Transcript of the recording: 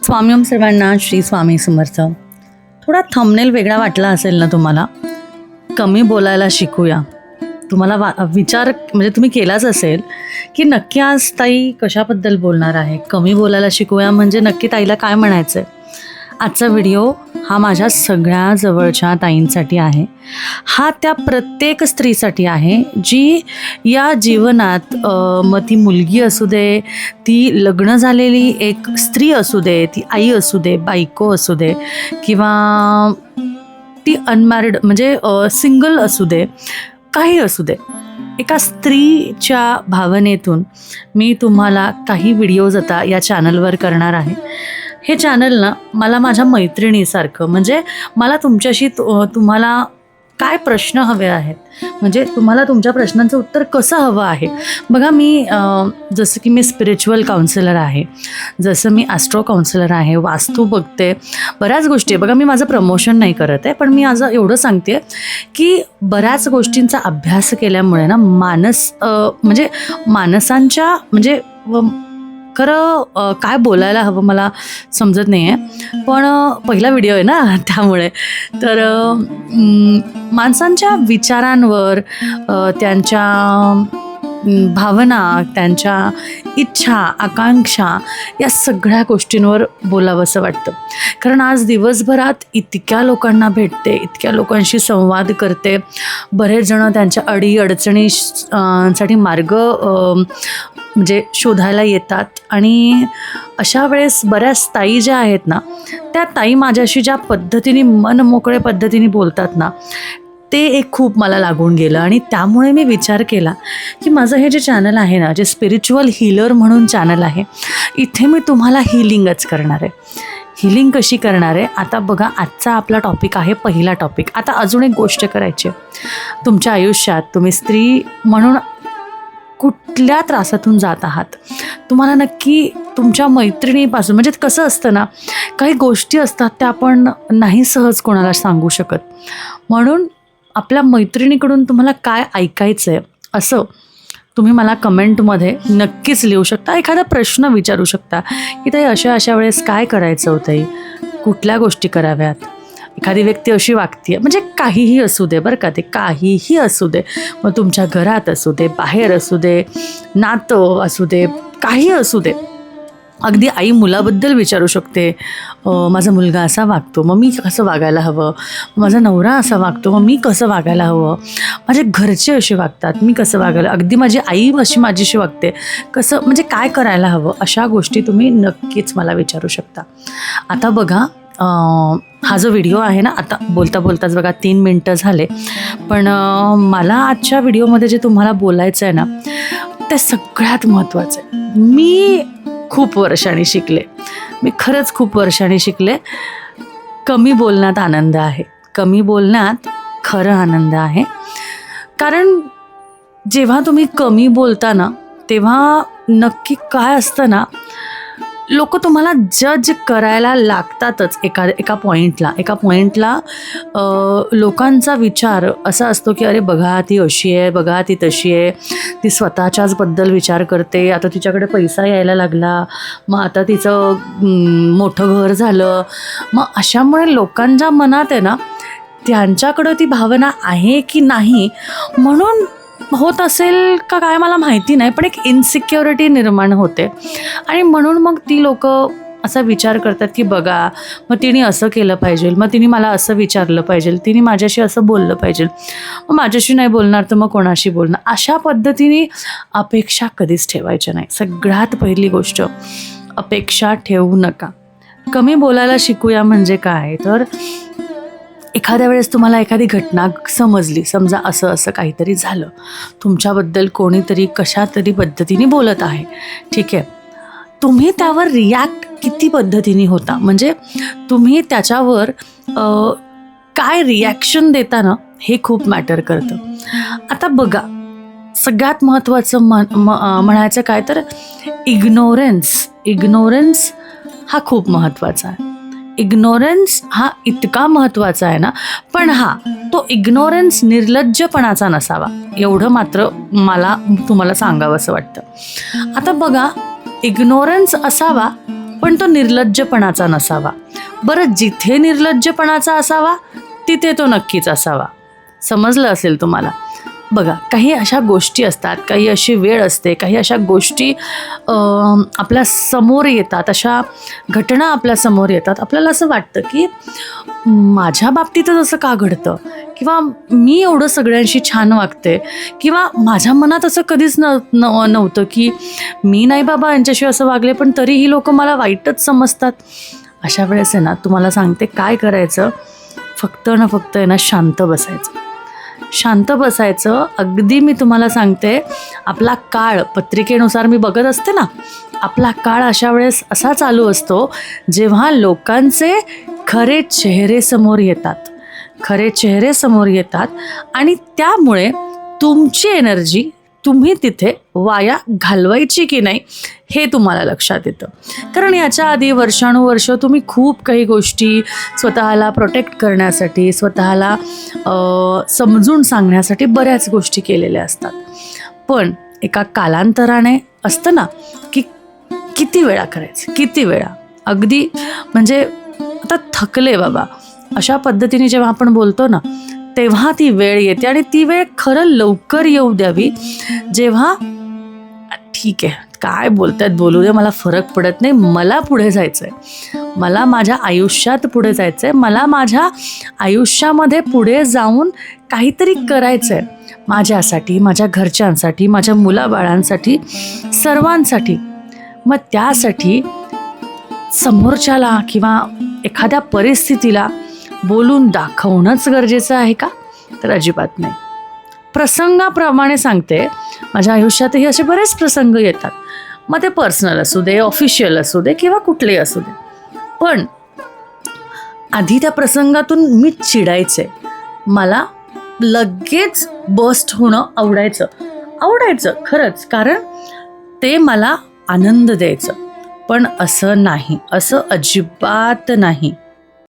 स्वामी ओम सर्वांना श्री स्वामी समर्थ. थोडा थंबनेल वेगळा वाटला असेल ना तुम्हाला. कमी बोलायला शिकूया. तुम्हाला विचार म्हणजे तुम्ही केलाच असेल की नक्की आज ताई कशाबद्दल बोलणार आहे. कमी बोलायला शिकूया म्हणजे नक्की ताईला काय म्हणायचं आहे. आजचा व्हिडिओ हा माझ्या सगळ्या जवळच्या ताईंसाठी आहे. हा त्या प्रत्येक स्त्रीसाठी आहे जी या जीवनात मग ती मुलगी असू दे, ती लग्न झालेली एक स्त्री असू दे, ती आई असू दे, बायको असू दे, किंवा ती अनमॅरिड म्हणजे सिंगल असू दे, काही असू दे. एका स्त्रीच्या भावनेतून मी तुम्हाला काही व्हिडिओज आता या चॅनलवर करणार आहे. हे चॅनल ना मला माझ्या मैत्रिणीसारखं, म्हणजे मला तुमच्याशी तुम्हाला काय प्रश्न हवे आहेत, म्हणजे तुम्हाला तुमच्या प्रश्नांचं उत्तर कसं हवं आहे. बघा, मी जसं की मी स्पिरिच्युअल काउन्सिलर आहे, जसं मी ॲस्ट्रो काउन्सिलर आहे, वास्तू बघते, बऱ्याच गोष्टी आहे. बघा, मी माझं प्रमोशन नाही करत आहे, पण मी आज एवढं सांगते की बऱ्याच गोष्टींचा अभ्यास केल्यामुळे ना म्हणजे माणसांच्या म्हणजे खरं काय बोलायला हवं मला समजत नाही आहे, पण पहिला व्हिडिओ आहे ना त्यामुळे. तर माणसांच्या विचारांवर, त्यांच्या भावना, त्यांच्या इच्छा, आकांक्षा या सगळ्या गोष्टींवर बोलावंसं वाटतं. कारण आज दिवसभरात इतक्या लोकांना भेटते, इतक्या लोकांशी संवाद करते. बरेच जण त्यांच्या अडीअडचणीसाठी मार्ग म्हणजे शोधायला येतात. आणि अशा वेळेस बऱ्याच ताई ज्या आहेत ना, त्या ताई माझ्याशी ज्या पद्धतीने मनमोकळे पद्धतीने बोलतात ना, ते एक खूप मला लागून गेलं. आणि त्यामुळे मी विचार केला की माझं हे जे चॅनल आहे ना, जे स्पिरिच्युअल हीलर म्हणून चॅनल आहे, इथे मी तुम्हाला हीलिंगच करणार आहे. हीलिंग कशी करणार आहे आता बघा. आजचा आपला टॉपिक आहे, पहिला टॉपिक. आता अजून एक गोष्ट करायची. तुमच्या आयुष्यात तुम्ही स्त्री म्हणून कुठल्या त्रासातून जात आहात, तुम्हाला नक्की तुमच्या मैत्रिणीपासून, म्हणजे कसं असतं ना, काही गोष्टी असतात त्या आपण नाही सहज कोणाला सांगू शकत. म्हणून आपल्या मैत्रिणीकडून तुम्हाला काय ऐकायचं आहे असं तुम्ही मला कमेंटमध्ये नक्कीच लिहू शकता. एखादा प्रश्न विचारू शकता की ताई अशा वेळेस काय करायचं होतं, कुठल्या गोष्टी कराव्यात. एखादी व्यक्ती अशी वागते, म्हणजे काहीही असू दे बरं का, ते काहीही असू दे, मग तुमच्या घरात असू दे, बाहेर असू दे, नातं असू दे, काही असू दे. अगदी आई मुलाबद्दल विचारू शकते, माझा मुलगा असा वागतो मग मी कसं वागायला हवं, माझा नवरा असा वागतो मग मी कसं वागायला हवं, माझे घरचे असे वागतात मी कसं वागायला, अगदी माझी आई अशी माझ्याशी वागते कसं, म्हणजे काय करायला हवं, अशा गोष्टी तुम्ही नक्कीच मला विचारू शकता. आता बघा, हा जो व्हिडिओ आहे ना, आता बोलता बोलताच बघा 3 मिनटं झाले, पण मला आजच्या व्हिडिओमध्ये जे तुम्हाला बोलायचं आहे ना, ते सगळ्यात महत्त्वाचं आहे. मी खूप वर्षांनी शिकले, मी खरंच खूप वर्षांनी शिकले. कमी बोलण्यात आनंद आहे, कमी बोलण्यात खरं आनंद आहे. कारण जेव्हा तुम्ही कमी बोलता ना, तेव्हा नक्की काय असतं ना, लोक तुम्हाला जज करायला लागतातच. एका पॉईंटला लोकांचा विचार असा असतो की अरे बघा ती अशी आहे, बघा ती तशी आहे, ती स्वतःच्याच बद्दल विचार करते, आता तिच्याकडे पैसा यायला लागला, मग आता तिचं मोठं घर झालं. मग अशामुळे लोकांच्या मनात आहे ना, त्यांच्याकडं ती भावना आहे की नाही म्हणून होत असेल का काय मला माहिती नाही, पण एक इन्सिक्युरिटी निर्माण होते. आणि म्हणून मग ती लोक असा विचार करतात की बघा, मग तिने असं केलं पाहिजे, मग तिने मला असं विचारलं पाहिजे, तिने माझ्याशी असं बोललं पाहिजे, मग माझ्याशी नाही बोलणार तर मग कोणाशी बोलणार. अशा पद्धतीने अपेक्षा कधीच ठेवायच्या नाही. सगळ्यात पहिली गोष्ट, अपेक्षा ठेवू नका. कमी बोलायला शिकूया म्हणजे काय, तर एखाद्या वेळेस तुम्हाला एखादी घटना समजली, समजा असं काहीतरी झालं, तुमच्याबद्दल कोणीतरी कशा तरी पद्धतीने बोलत आहे, ठीक आहे, तुम्ही त्यावर रिॲक्ट किती पद्धतीने होता, म्हणजे तुम्ही त्याच्यावर काय रिॲक्शन देता ना, हे खूप मॅटर करतं. आता बघा, सगळ्यात महत्त्वाचं म्हणायचं काय तर इग्नोरन्स हा खूप महत्त्वाचा आहे. इग्नोरन्स हा इतका महत्त्वाचा आहे ना, पण तो इग्नोरन्स निर्लज्जपणाचा नसावा, एवढं मात्र मला तुम्हाला सांगावंसं वाटतं. आता बघा, इग्नोरन्स असावा पण तो निर्लज्जपणाचा नसावा. बरं, जिथे निर्लज्जपणाचा असावा तिथे तो नक्कीच असावा. समजलं असेल तुम्हाला. बघा, काही अशा गोष्टी असतात, काही अशी वेळ असते, काही अशा गोष्टी आपल्या समोर येतात, अशा घटना आपल्या समोर येतात. आपल्याला असं वाटतं की माझ्या बाबतीतच असं का घडतं, किंवा मी एवढं सगळ्यांशी छान वागते, किंवा माझ्या मनात असं कधीच नव्हतं की मी नाही बाबा यांच्याशी असं वागले, पण तरी ही लोक मला वाईटच समजतात. अशा वेळेस आहे ना, तुम्हाला सांगते काय करायचं, फक्त आहे ना शांत बसायचं. शांत बसायचं. अगदी मी तुम्हाला सांगते, आपला काळ पत्रिकेनुसार मी बघत असते ना, आपला काळ अशा वेळेस असा चालू असतो जेव्हा लोकांचे खरे चेहरे समोर येतात. खरे चेहरे समोर येतात आणि त्यामुळे तुमची एनर्जी तुम्ही तिथे वाया घालवायची की नाही हे तुम्हाला लक्षात येतं. कारण याच्या आधी वर्षानुवर्ष तुम्ही खूप काही गोष्टी स्वतःला प्रोटेक्ट करण्यासाठी, स्वतःला समजून सांगण्यासाठी बऱ्याच गोष्टी केलेल्या असतात. पण एका कालांतराने असतं ना की किती वेळा करायचं, किती वेळा, अगदी म्हणजे आता थकले बाबा, अशा पद्धतीने जेव्हा आपण बोलतो ना, तेव्हा ती वेळ येते. आणि ती वेळ खरं लवकर येऊ द्यावी, जेव्हा ठीक आहे काय बोलतायत बोलू दे, मला फरक पडत नाही, मला पुढे जायचं आहे, मला माझ्या आयुष्यात पुढे जायचं आहे, मला माझ्या आयुष्यामध्ये पुढे जाऊन काहीतरी करायचं आहे, माझ्यासाठी, माझ्या घरच्यांसाठी, माझ्या मुलाबाळांसाठी, सर्वांसाठी. मग त्यासाठी समोरच्याला किंवा एखाद्या परिस्थितीला बोलून दाखवणंच गरजेचं आहे का? तर अजिबात नाही. प्रसंगाप्रमाणे सांगते, माझ्या आयुष्यातही असे बरेच प्रसंग येतात, मग ते पर्सनल असू दे, ऑफिशियल असू दे, किंवा कुठलेही असू दे. पण आधी त्या प्रसंगातून मी चिडायचे, मला लगेच बस्ट होणं आवडायचं खरंच, कारण ते मला आनंद द्यायचं. पण असं नाही, असं अजिबात नाही.